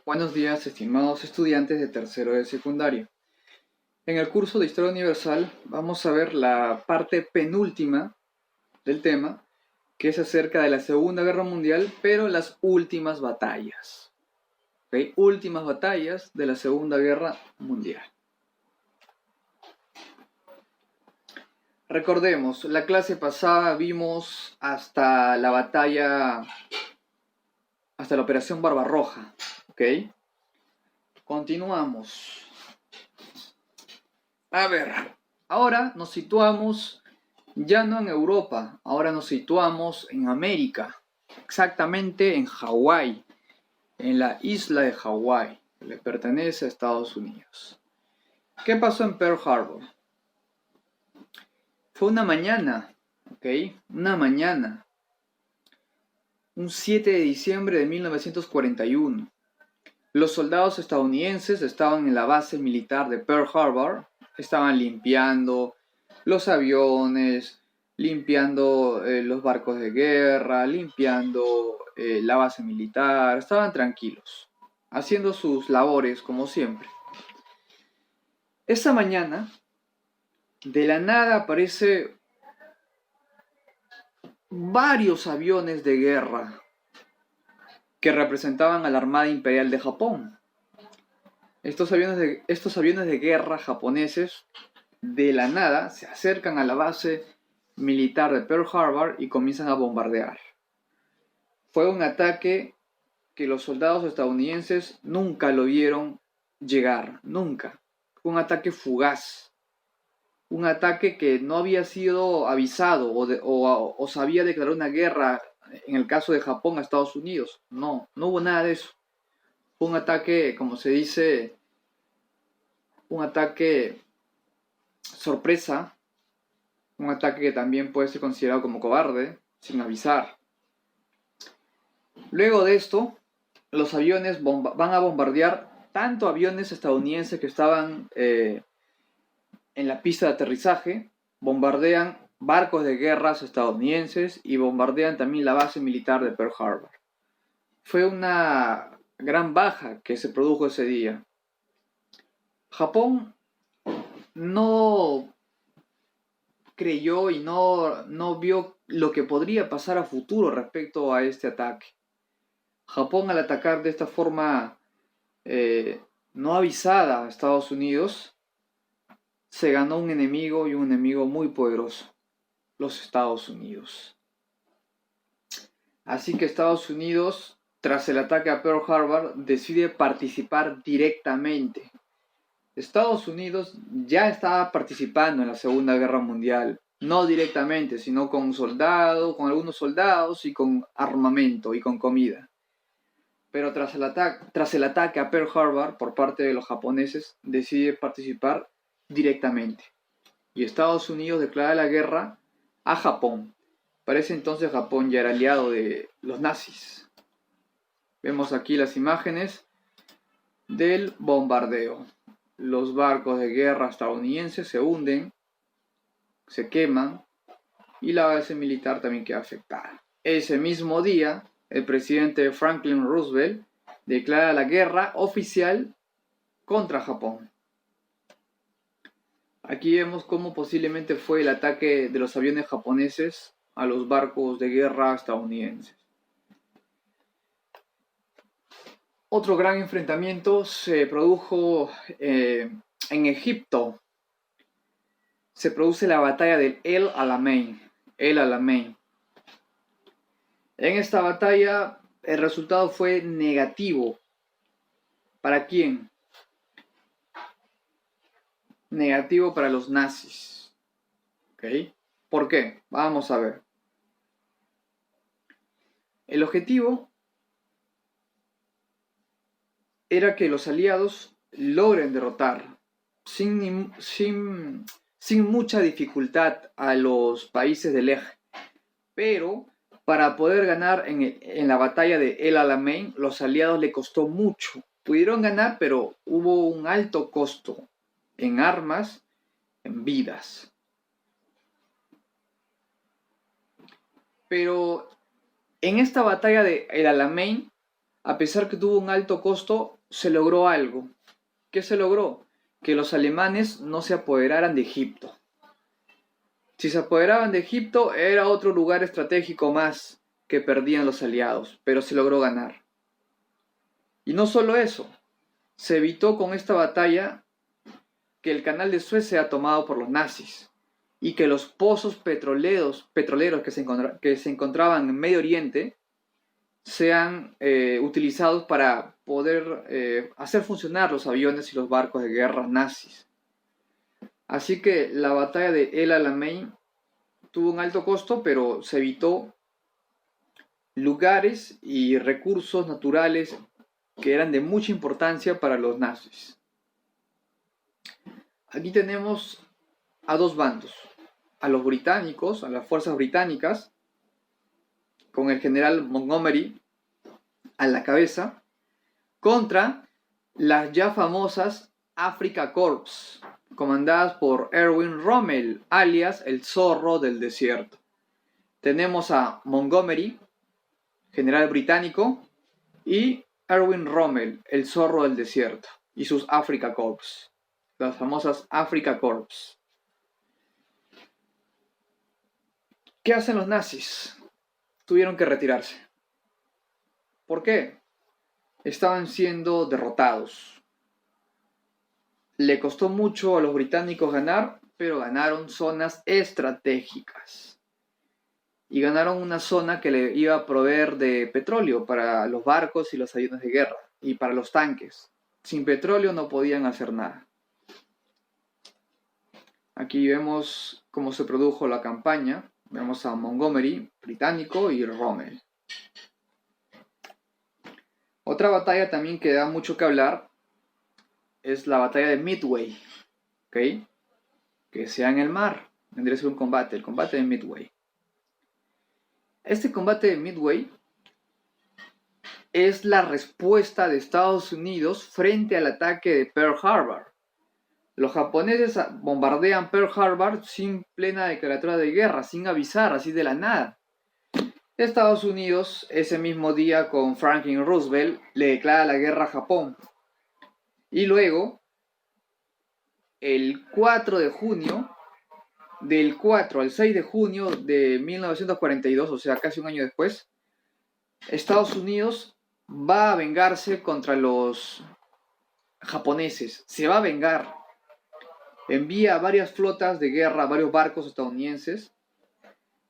Buenos días, estimados estudiantes de tercero de secundaria. En el curso de Historia Universal vamos a ver la parte penúltima del tema, que es acerca de la Segunda Guerra Mundial, pero las últimas batallas. ¿Okay? Últimas batallas de la Segunda Guerra Mundial. Recordemos, la clase pasada vimos hasta la batalla, hasta la Operación Barbarroja. ¿Ok? Continuamos. A ver, ahora nos situamos ya no en Europa, ahora nos situamos en América, exactamente en Hawái, en la isla de Hawái, que le pertenece a Estados Unidos. ¿Qué pasó en Pearl Harbor? Fue una mañana, ¿ok? Una mañana, un 7 de diciembre de 1941. Los soldados estadounidenses estaban en la base militar de Pearl Harbor, estaban limpiando los aviones, limpiando los barcos de guerra, limpiando la base militar, estaban tranquilos, haciendo sus labores como siempre. Esa mañana, de la nada aparece varios aviones de guerra que representaban a la Armada Imperial de Japón. Estos aviones de guerra japoneses de la nada se acercan a la base militar de Pearl Harbor y comienzan a bombardear. Fue un ataque que los soldados estadounidenses nunca lo vieron llegar, nunca. Fue un ataque fugaz, un ataque que no había sido avisado o se había declarado una guerra, en el caso de Japón, a Estados Unidos. No hubo nada de eso. Fue un ataque, como se dice, un ataque sorpresa, un ataque que también puede ser considerado como cobarde, sin avisar. Luego de esto, los aviones van a bombardear tanto aviones estadounidenses que estaban en la pista de aterrizaje, bombardean barcos de guerra estadounidenses y bombardean también la base militar de Pearl Harbor. Fue una gran baja que se produjo ese día. Japón no creyó y no vio lo que podría pasar a futuro respecto a este ataque. Japón, al atacar de esta forma no avisada a Estados Unidos, se ganó un enemigo y un enemigo muy poderoso, los Estados Unidos. Así que Estados Unidos, tras el ataque a Pearl Harbor, decide participar directamente. Estados Unidos ya estaba participando en la Segunda Guerra Mundial, no directamente, sino con algunos soldados y con armamento y con comida. Pero tras el ataque a Pearl Harbor por parte de los japoneses, decide participar directamente. Y Estados Unidos declara la guerra a Japón. Para ese entonces Japón ya era aliado de los nazis. Vemos aquí las imágenes del bombardeo. Los barcos de guerra estadounidenses se hunden, se queman y la base militar también queda afectada. Ese mismo día, el presidente Franklin Roosevelt declara la guerra oficial contra Japón. Aquí vemos cómo posiblemente fue el ataque de los aviones japoneses a los barcos de guerra estadounidenses. Otro gran enfrentamiento se produjo en Egipto. Se produce la batalla del El Alamein. En esta batalla el resultado fue negativo. ¿Para quién? Negativo para los nazis. ¿Ok? ¿Por qué? Vamos a ver. El objetivo era que los aliados logren derrotar sin mucha dificultad a los países del eje. Pero para poder ganar en la batalla de El Alamein, los aliados le costó mucho. Pudieron ganar, pero hubo un alto costo en armas, en vidas. Pero en esta batalla de El Alamein, a pesar que tuvo un alto costo, se logró algo. ¿Qué se logró? Que los alemanes no se apoderaran de Egipto. Si se apoderaban de Egipto, era otro lugar estratégico más que perdían los aliados, pero se logró ganar. Y no solo eso, se evitó con esta batalla que el canal de Suez sea tomado por los nazis y que los pozos petroleros que se encontraban en Medio Oriente sean utilizados para poder hacer funcionar los aviones y los barcos de guerra nazis. Así que la batalla de El Alamein tuvo un alto costo, pero se evitó lugares y recursos naturales que eran de mucha importancia para los nazis. Aquí tenemos a dos bandos, a los británicos, a las fuerzas británicas, con el general Montgomery a la cabeza, contra las ya famosas Afrika Korps, comandadas por Erwin Rommel, alias el zorro del desierto. Tenemos a Montgomery, general británico, y Erwin Rommel, el zorro del desierto, y sus Afrika Korps, las famosas Afrika Korps. ¿Qué hacen los nazis? Tuvieron que retirarse. ¿Por qué? Estaban siendo derrotados. Le costó mucho a los británicos ganar, pero ganaron zonas estratégicas. Y ganaron una zona que le iba a proveer de petróleo para los barcos y los aviones de guerra, y para los tanques. Sin petróleo no podían hacer nada. Aquí vemos cómo se produjo la campaña. Vemos a Montgomery, británico, y Rommel. Otra batalla también que da mucho que hablar es la batalla de Midway, ¿ok? Que sea en el mar, vendría a ser un combate, el combate de Midway. Este combate de Midway es la respuesta de Estados Unidos frente al ataque de Pearl Harbor. Los japoneses bombardean Pearl Harbor sin plena declaratoria de guerra, sin avisar, así de la nada. Estados Unidos, ese mismo día con Franklin Roosevelt, le declara la guerra a Japón. Y luego, el 4 de junio, del 4 al 6 de junio de 1942, o sea, casi un año después, Estados Unidos va a vengarse contra los japoneses. Se va a vengar. Envía varias flotas de guerra, varios barcos estadounidenses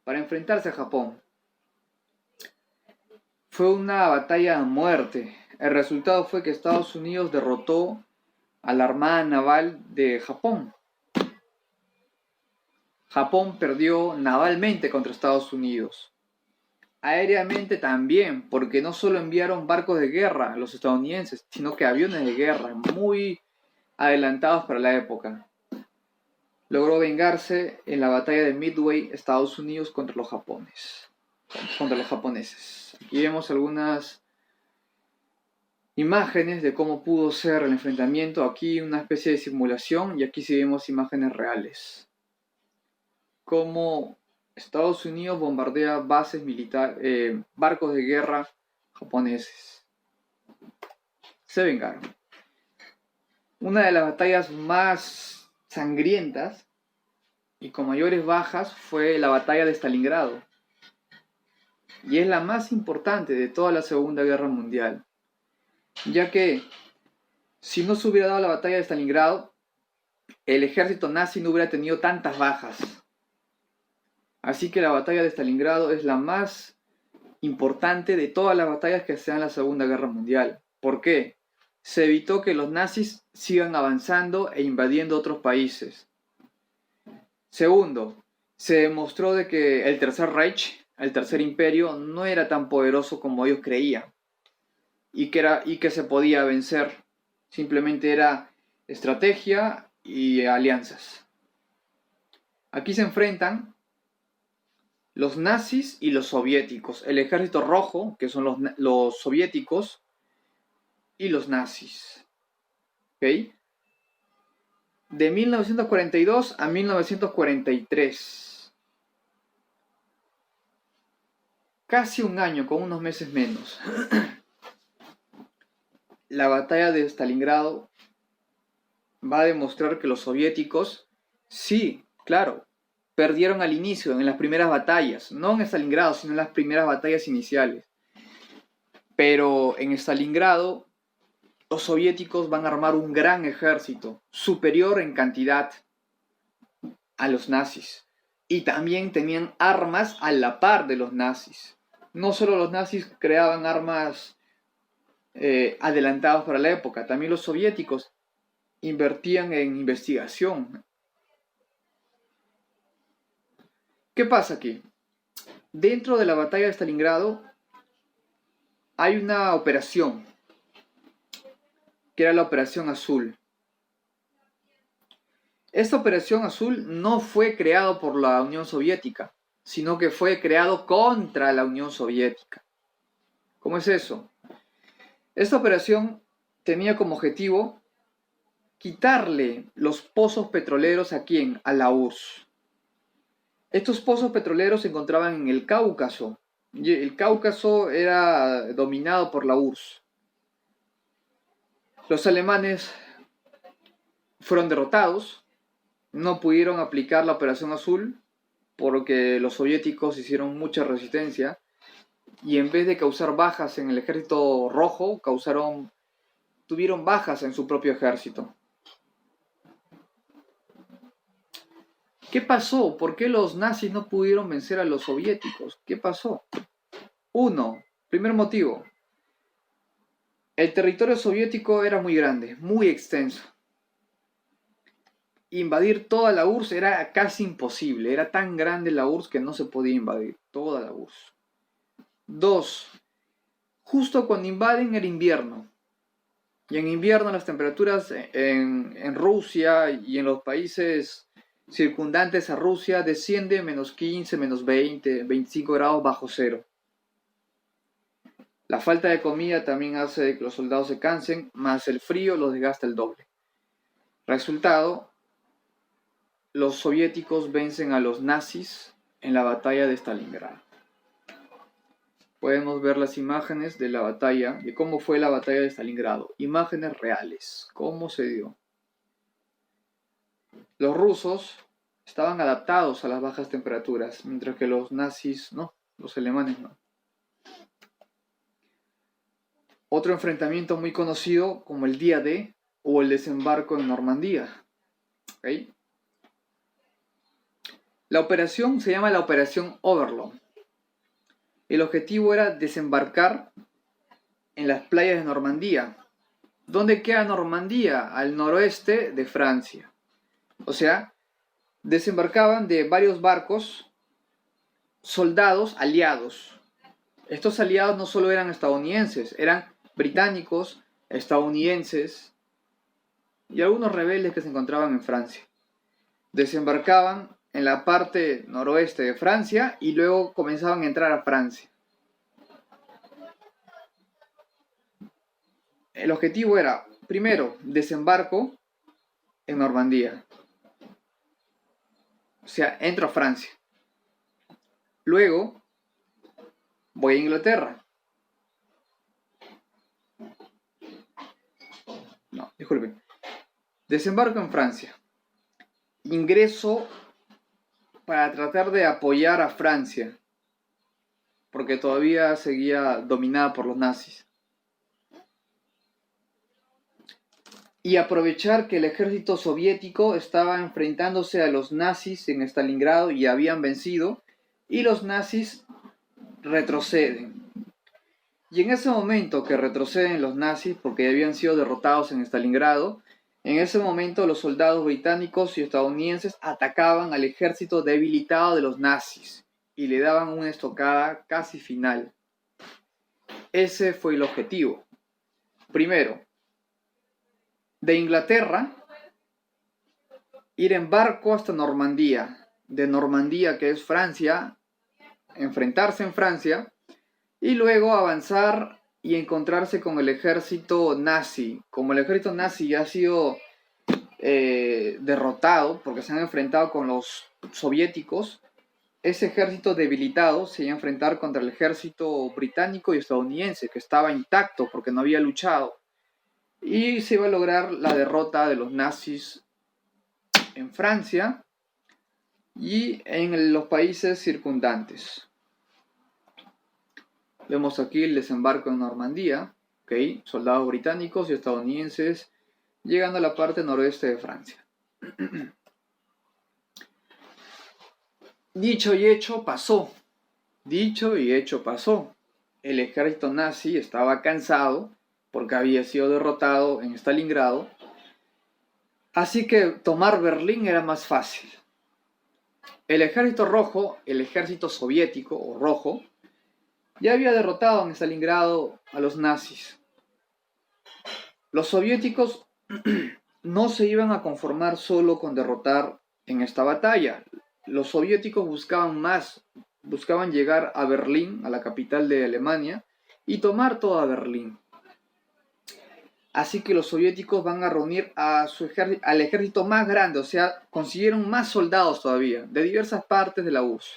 para enfrentarse a Japón. Fue una batalla a muerte. El resultado fue que Estados Unidos derrotó a la Armada Naval de Japón. Japón perdió navalmente contra Estados Unidos. Aéreamente también, porque no solo enviaron barcos de guerra a los estadounidenses, sino que aviones de guerra muy adelantados para la época. Logró vengarse en la batalla de Midway, Estados Unidos contra los japoneses. Aquí vemos algunas imágenes de cómo pudo ser el enfrentamiento. Aquí una especie de simulación y aquí sí vemos imágenes reales. Cómo Estados Unidos bombardea bases militares, barcos de guerra japoneses. Se vengaron. Una de las batallas más sangrientas y con mayores bajas fue la batalla de Stalingrado. Y es la más importante de toda la Segunda Guerra Mundial. Ya que si no se hubiera dado la batalla de Stalingrado, el ejército nazi no hubiera tenido tantas bajas. Así que la batalla de Stalingrado es la más importante de todas las batallas que se dan en la Segunda Guerra Mundial. ¿Por qué? Se evitó que los nazis sigan avanzando e invadiendo otros países. Segundo, se demostró de que el Tercer Reich, el Tercer Imperio, no era tan poderoso como ellos creían y que se podía vencer. Simplemente era estrategia y alianzas. Aquí se enfrentan los nazis y los soviéticos, el ejército rojo, que son los soviéticos, y los nazis. ¿Ok? De 1942 a 1943. Casi un año, con unos meses menos. la batalla de Stalingrado va a demostrar que los soviéticos, sí, claro, perdieron al inicio, en las primeras batallas, no en Stalingrado, sino en las primeras batallas iniciales. Pero en Stalingrado, los soviéticos van a armar un gran ejército, superior en cantidad a los nazis. Y también tenían armas a la par de los nazis. No solo los nazis creaban armas adelantadas para la época, también los soviéticos invertían en investigación. ¿Qué pasa aquí? Dentro de la batalla de Stalingrado hay una operación, que era la Operación Azul. Esta Operación Azul no fue creada por la Unión Soviética, sino que fue creado contra la Unión Soviética. ¿Cómo es eso? Esta operación tenía como objetivo quitarle los pozos petroleros ¿a quién? A la URSS. Estos pozos petroleros se encontraban en el Cáucaso. Y el Cáucaso era dominado por la URSS. Los alemanes fueron derrotados, no pudieron aplicar la Operación Azul porque los soviéticos hicieron mucha resistencia y en vez de causar bajas en el ejército rojo, tuvieron bajas en su propio ejército. ¿Qué pasó? ¿Por qué los nazis no pudieron vencer a los soviéticos? ¿Qué pasó? Primer motivo, el territorio soviético era muy grande, muy extenso. Invadir toda la URSS era casi imposible, era tan grande la URSS que no se podía invadir toda la URSS. 2. Justo cuando invaden era invierno. Y en invierno las temperaturas en Rusia y en los países circundantes a Rusia descienden menos 15, menos 20, 25 grados bajo cero. La falta de comida también hace que los soldados se cansen, más el frío los desgasta el doble. Resultado, los soviéticos vencen a los nazis en la batalla de Stalingrado. Podemos ver las imágenes de la batalla, de cómo fue la batalla de Stalingrado. Imágenes reales, cómo se dio. Los rusos estaban adaptados a las bajas temperaturas, mientras que los nazis no, los alemanes no. Otro enfrentamiento muy conocido como el Día D o el desembarco en Normandía. ¿Okay? La operación se llama la Operación Overlord. El objetivo era desembarcar en las playas de Normandía. ¿Dónde queda Normandía? Al noroeste de Francia. O sea, desembarcaban de varios barcos soldados aliados. Estos aliados no solo eran estadounidenses, eran británicos, estadounidenses y algunos rebeldes que se encontraban en Francia. Desembarcaban en la parte noroeste de Francia y luego comenzaban a entrar a Francia. El objetivo era, primero, desembarco en Normandía. O sea, entro a Francia. Luego, voy a Inglaterra. No, disculpen. Desembarco en Francia. Ingreso para tratar de apoyar a Francia, porque todavía seguía dominada por los nazis. Y aprovechar que el ejército soviético estaba enfrentándose a los nazis en Stalingrado y habían vencido, y los nazis retroceden. Y en ese momento que retroceden los nazis, porque habían sido derrotados en Stalingrado, en ese momento los soldados británicos y estadounidenses atacaban al ejército debilitado de los nazis y le daban una estocada casi final. Ese fue el objetivo. Primero, de Inglaterra, ir en barco hasta Normandía. De Normandía, que es Francia, enfrentarse en Francia y luego avanzar y encontrarse con el ejército nazi. Como el ejército nazi ya ha sido derrotado porque se han enfrentado con los soviéticos, ese ejército debilitado se iba a enfrentar contra el ejército británico y estadounidense que estaba intacto porque no había luchado. y se iba a lograr la derrota de los nazis en Francia y en los países circundantes. Vemos aquí el desembarco en Normandía, ¿okay? Soldados británicos y estadounidenses llegando a la parte noroeste de Francia. Dicho y hecho pasó. Dicho y hecho pasó. El ejército nazi estaba cansado porque había sido derrotado en Stalingrado, así que tomar Berlín era más fácil. El ejército rojo, el ejército soviético o rojo, ya había derrotado en Stalingrado a los nazis. Los soviéticos no se iban a conformar solo con derrotar en esta batalla. Los soviéticos buscaban más, buscaban llegar a Berlín, a la capital de Alemania, y tomar toda Berlín. Así que los soviéticos van a reunir al ejército más grande, o sea, consiguieron más soldados todavía, de diversas partes de la URSS.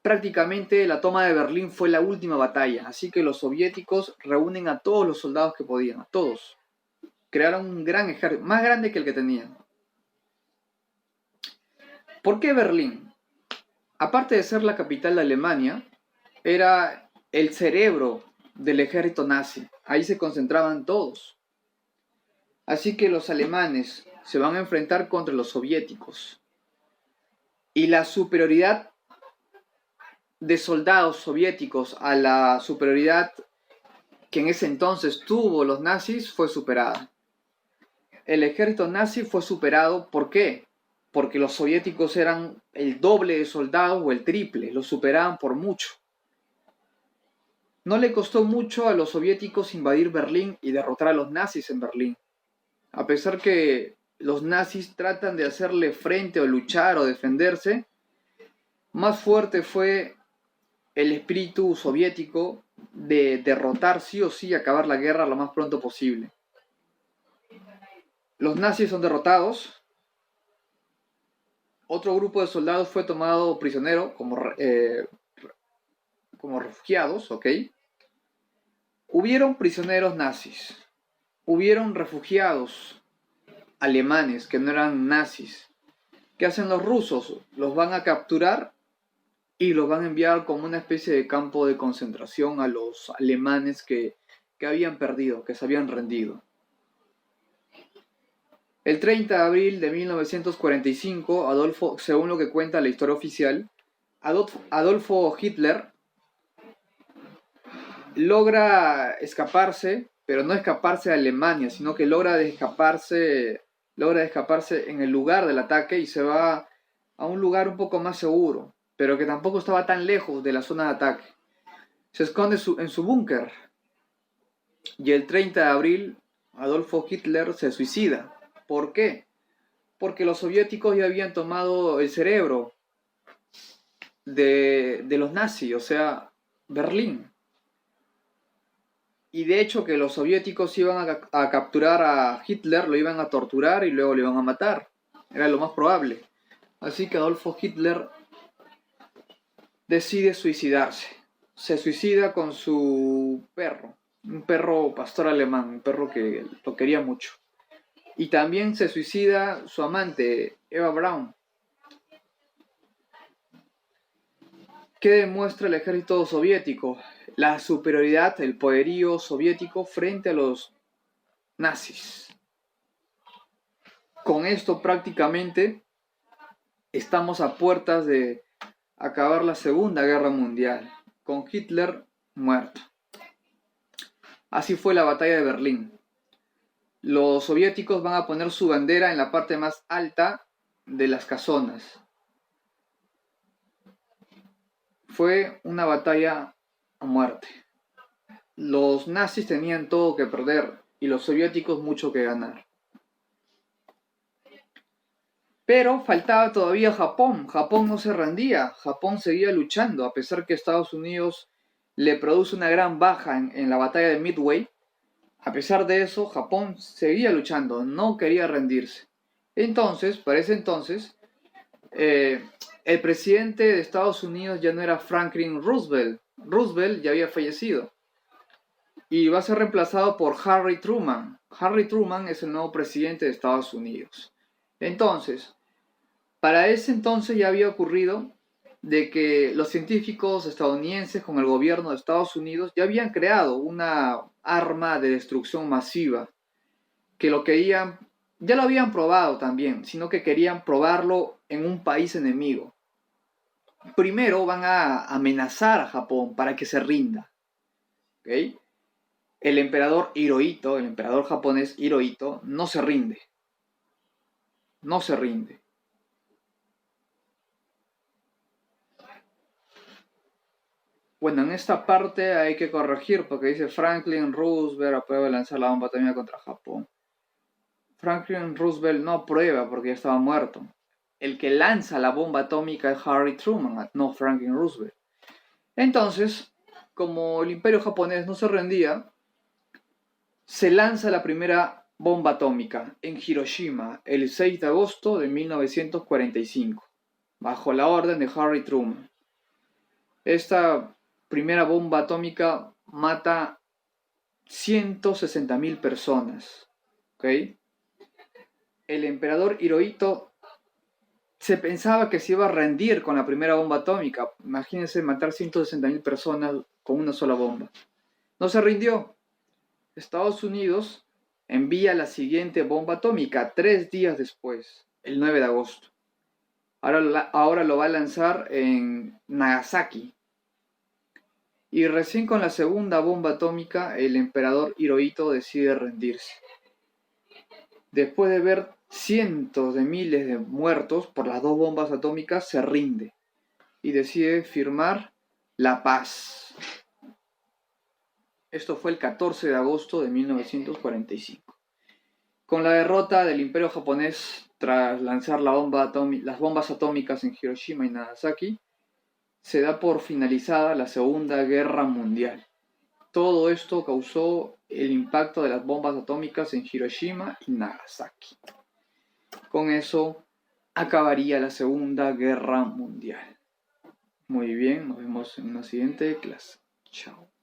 Prácticamente la toma de Berlín fue la última batalla, así que los soviéticos reúnen a todos los soldados que podían, a todos. Crearon un gran ejército, más grande que el que tenían. ¿Por qué Berlín? Aparte de ser la capital de Alemania, era el cerebro del ejército nazi. Ahí se concentraban todos. Así que los alemanes se van a enfrentar contra los soviéticos. Y la superioridad de soldados soviéticos a la superioridad que en ese entonces tuvo los nazis fue superada. El ejército nazi fue superado, ¿por qué? Porque los soviéticos eran el doble de soldados o el triple, los superaban por mucho. No le costó mucho a los soviéticos invadir Berlín y derrotar a los nazis en Berlín. A pesar que los nazis tratan de hacerle frente o luchar o defenderse, más fuerte fue el espíritu soviético de derrotar sí o sí y acabar la guerra lo más pronto posible. Los nazis son derrotados. Otro grupo de soldados fue tomado prisionero como refugiados, ¿ok? Hubieron prisioneros nazis. Hubieron refugiados alemanes que no eran nazis. ¿Qué hacen los rusos? Los van a capturar y los van a enviar como una especie de campo de concentración a los alemanes que habían perdido, que se habían rendido. El 30 de abril de 1945, según lo que cuenta la historia oficial, Adolfo Hitler logra escaparse, pero no escaparse a Alemania, sino que logra escaparse en el lugar del ataque y se va a un lugar un poco más seguro, pero que tampoco estaba tan lejos de la zona de ataque. Se esconde en su búnker y el 30 de abril Adolfo Hitler se suicida. ¿Por qué? Porque los soviéticos ya habían tomado el cerebro de los nazis, o sea, Berlín. Y de hecho que los soviéticos iban a capturar a Hitler, lo iban a torturar y luego lo iban a matar. Era lo más probable. Así que Adolfo Hitler decide suicidarse. Se suicida con su perro, un perro pastor alemán, un perro que lo quería mucho. Y también se suicida su amante, Eva Braun. ¿Qué demuestra el ejército soviético? La superioridad, el poderío soviético frente a los nazis. Con esto prácticamente estamos a puertas de acabar la Segunda Guerra Mundial, con Hitler muerto. Así fue la batalla de Berlín. Los soviéticos van a poner su bandera en la parte más alta de las casonas. Fue una batalla a muerte. Los nazis tenían todo que perder y los soviéticos mucho que ganar. Pero faltaba todavía Japón. Japón no se rendía. Japón seguía luchando a pesar que Estados Unidos le produce una gran baja en la batalla de Midway. A pesar de eso, Japón seguía luchando, no quería rendirse. Entonces, para ese entonces, el presidente de Estados Unidos ya no era Franklin Roosevelt. Roosevelt ya había fallecido. y va a ser reemplazado por Harry Truman. Harry Truman es el nuevo presidente de Estados Unidos. Entonces, para ese entonces ya había ocurrido de que los científicos estadounidenses con el gobierno de Estados Unidos ya habían creado una arma de destrucción masiva que lo querían, ya lo habían probado también, sino que querían probarlo en un país enemigo. Primero van a amenazar a Japón para que se rinda. ¿Okay? El emperador Hirohito, el emperador japonés Hirohito, no se rinde. No se rinde. Bueno, en esta parte hay que corregir porque dice Franklin Roosevelt aprueba lanzar la bomba atómica contra Japón. Franklin Roosevelt no aprueba porque ya estaba muerto. El que lanza la bomba atómica es Harry Truman, no Franklin Roosevelt. Entonces, como el imperio japonés no se rendía, se lanza la primera bomba atómica en Hiroshima el 6 de agosto de 1945, bajo la orden de Harry Truman. Esta primera bomba atómica mata 160.000 personas. ¿Okay? El emperador Hirohito se pensaba que se iba a rendir con la primera bomba atómica. Imagínense matar 160.000 personas con una sola bomba. No se rindió. Estados Unidos envía la siguiente bomba atómica 3 días después, el 9 de agosto. Ahora lo va a lanzar en Nagasaki. Y recién con la segunda bomba atómica, el emperador Hirohito decide rendirse. Después de ver cientos de miles de muertos por las dos bombas atómicas, se rinde y decide firmar la paz. Esto fue el 14 de agosto de 1945. Con la derrota del imperio japonés tras lanzar las bombas atómicas en Hiroshima y Nagasaki, se da por finalizada la Segunda Guerra Mundial. Todo esto causó el impacto de las bombas atómicas en Hiroshima y Nagasaki. Con eso acabaría la Segunda Guerra Mundial. Muy bien, nos vemos en una siguiente clase. Chao.